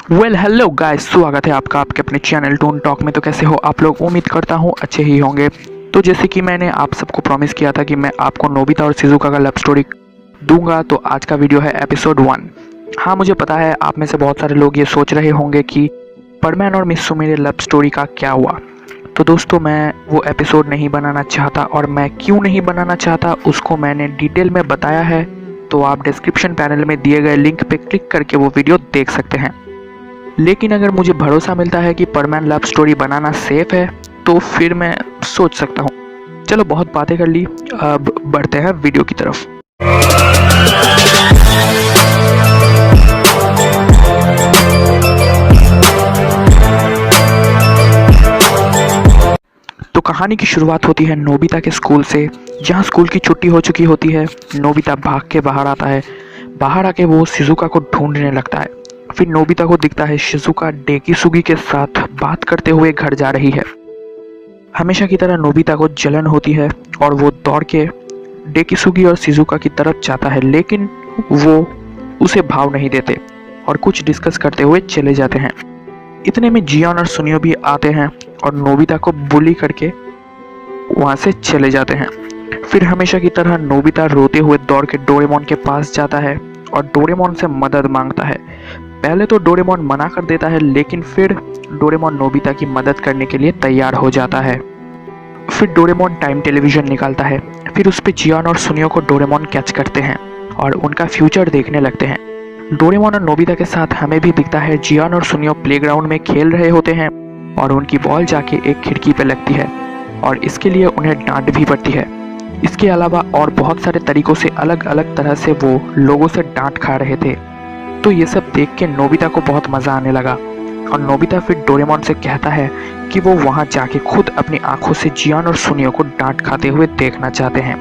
Hello guys, स्वागत है आपका आपके अपने चैनल टून टॉक में। तो कैसे हो आप लोग? उम्मीद करता हूँ अच्छे ही होंगे। तो जैसे कि मैंने आप सबको प्रॉमिस किया था कि मैं आपको नोबिता और शिजुका का लव स्टोरी दूंगा, तो आज का वीडियो है एपिसोड 1। हाँ, मुझे पता है आप में से बहुत सारे लोग ये सोच रहे होंगे कि परमैन और मित्सुमी मेरे लव स्टोरी का क्या हुआ। तो दोस्तों, मैं वो एपिसोड नहीं बनाना चाहता, और मैं क्यों नहीं बनाना चाहता उसको मैंने डिटेल में बताया है। तो आप डिस्क्रिप्शन पैनल में दिए गए लिंक पे क्लिक करके वो वीडियो देख सकते हैं। लेकिन अगर मुझे भरोसा मिलता है कि परमैन लव स्टोरी बनाना सेफ है, तो फिर मैं सोच सकता हूँ। चलो, बहुत बातें कर ली, अब बढ़ते हैं वीडियो की तरफ। तो कहानी की शुरुआत होती है नोबिता के स्कूल से, जहाँ स्कूल की छुट्टी हो चुकी होती है। नोबिता भाग के बाहर आता है। बाहर आके वो शिजुका को ढूंढने लगता है। फिर नोबिता को दिखता है शिजुका डेकिसुगी के साथ बात करते हुए घर जा रही है। हमेशा की तरह नोबिता को जलन होती है और वो दौड़ के डेकिसुगी और शिजुका की तरफ जाता है, लेकिन वो उसे भाव नहीं देते और कुछ डिस्कस करते हुए चले जाते हैं। इतने में जियोन और सुनियो भी आते हैं और नोबिता को बुली करके वहां से चले जाते हैं। फिर हमेशा की तरह नोबिता रोते हुए दौड़ के डोरेमोन के पास जाता है और डोरेमोन से मदद मांगता है। पहले तो डोरेमोन मना कर देता है, लेकिन फिर डोरेमोन नोबिता की मदद करने के लिए तैयार हो जाता है। फिर डोरेमोन टाइम टेलीविजन निकालता है। फिर उस पे जियोन और सुनियो को डोरेमोन कैच करते हैं और उनका फ्यूचर देखने लगते हैं। डोरेमोन और नोबिता के साथ हमें भी दिखता है जियोन और सुनियो प्लेग्राउंड में खेल रहे होते हैं और उनकी बॉल जाके एक खिड़की पे लगती है और इसके लिए उन्हें डांट भी पड़ती है। इसके अलावा और बहुत सारे तरीकों से अलग अलग तरह से वो लोगों से डांट खा रहे थे। तो ये सब देख के नोबिता को बहुत मज़ा आने लगा और नोबिता फिर डोरेमोन से कहता है कि वो वहाँ जाके खुद अपनी आंखों से जियोन और सुनियो को डांट खाते हुए देखना चाहते हैं।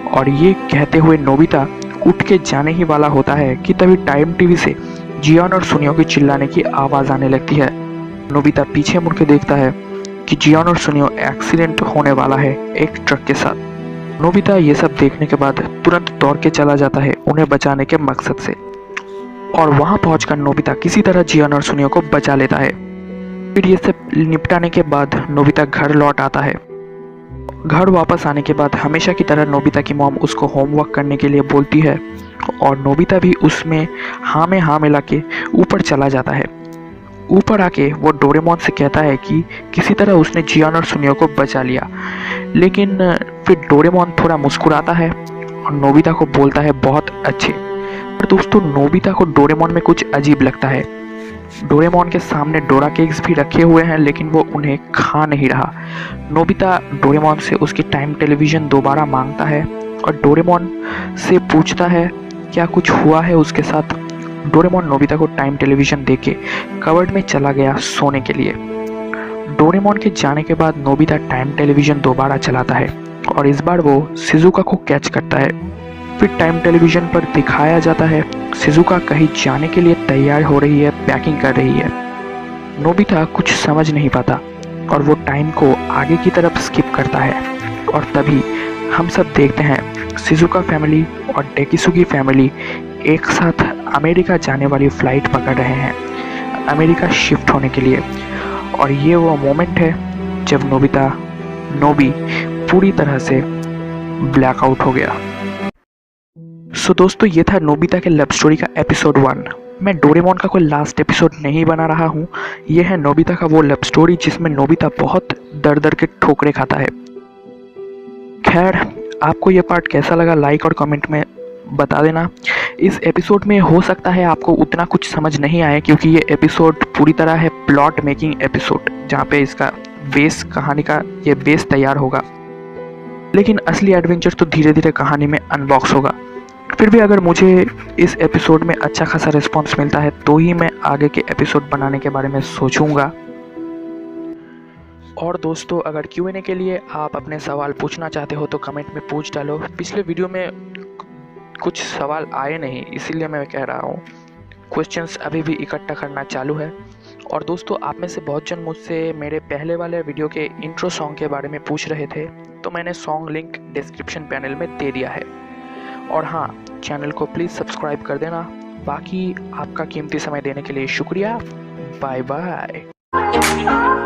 और ये कहते हुए नोबिता उठ के जाने ही वाला होता है कि तभी टाइम टीवी से जियोन और सुनियो की चिल्लाने की आवाज़ आने लगती है। नोबिता पीछे मुड़ के देखता है कि जियोन और सुनियो एक्सीडेंट होने वाला है एक ट्रक के साथ। नोबिता ये सब देखने के बाद तुरंत दौड़ के चला जाता है उन्हें बचाने के मकसद से, और वहां पहुंचकर नोबिता किसी तरह जियोन और सुनियो को बचा लेता है। फिर ये सब निपटाने के बाद नोबिता घर लौट आता है। घर वापस आने के बाद हमेशा की तरह नोबिता की मॉम उसको होमवर्क करने के लिए बोलती है और नोबिता भी उसमें हाँ में हाँ मिला के ऊपर चला जाता है। ऊपर आके वो डोरेमोन से कहता है कि किसी तरह उसने जियोन और सुनियो को बचा लिया। लेकिन फिर डोरेमोन थोड़ा मुस्कुराता है और नोबिता को बोलता है बहुत अच्छे। पर दोस्तों, नोबिता को डोरेमोन में कुछ अजीब लगता है। डोरेमोन के सामने डोरा केक्स भी रखे हुए हैं, लेकिन वो उन्हें खा नहीं रहा। नोबिता डोरेमोन से उसकी टाइम टेलीविजन दोबारा मांगता है और डोरेमोन से पूछता है क्या कुछ हुआ है उसके साथ। डोरेमोन नोबिता को टाइम टेलीविजन देके कवर्ड में चला गया सोने के लिए। डोरेमोन के जाने के बाद नोबिता टाइम टेलीविजन दोबारा चलाता है और इस बार वो शिजुका को कैच करता है। फिर टाइम टेलीविजन पर दिखाया जाता है शिजुका कहीं जाने के लिए तैयार हो रही है, पैकिंग कर रही है। नोबिता कुछ समझ नहीं पाता और वो टाइम को आगे की तरफ स्किप करता है, और तभी हम सब देखते हैं शिजुका फैमिली और डेकिसुगी फैमिली एक साथ अमेरिका जाने वाली फ्लाइट पकड़ रहे हैं, अमेरिका शिफ्ट होने के लिए। और ये वो मोमेंट है जब नोबी पूरी तरह से ब्लैकआउट हो गया। सो दोस्तों, ये था नोबिता के लव स्टोरी का एपिसोड 1। मैं डोरेमोन का कोई लास्ट एपिसोड नहीं बना रहा हूँ। यह है नोबिता का वो लव स्टोरी जिसमें नोबिता बहुत दर दर के ठोकरे खाता है। खैर, आपको ये पार्ट कैसा लगा लाइक और कमेंट में बता देना। इस एपिसोड में हो सकता है आपको उतना कुछ समझ नहीं आए, क्योंकि ये एपिसोड पूरी तरह है प्लॉट मेकिंग एपिसोड, जहाँ पे इसका बेस कहानी का ये बेस तैयार होगा। लेकिन असली एडवेंचर तो धीरे धीरे कहानी में अनबॉक्स होगा। फिर भी अगर मुझे इस एपिसोड में अच्छा खासा रिस्पांस मिलता है तो ही मैं आगे के एपिसोड बनाने के बारे में सोचूंगा। और दोस्तों, अगर Q&A के लिए आप अपने सवाल पूछना चाहते हो तो कमेंट में पूछ डालो। पिछले वीडियो में कुछ सवाल आए नहीं, इसीलिए मैं कह रहा हूँ क्वेश्चंस अभी भी इकट्ठा करना चालू है। और दोस्तों, आप में से बहुत जन मुझसे मेरे पहले वाले वीडियो के इंट्रो सॉन्ग के बारे में पूछ रहे थे, तो मैंने सॉन्ग लिंक डिस्क्रिप्शन पैनल में दे दिया है। और हाँ, चैनल को प्लीज़ सब्सक्राइब कर देना बाकी आपका कीमती समय देने के लिए शुक्रिया। Bye bye.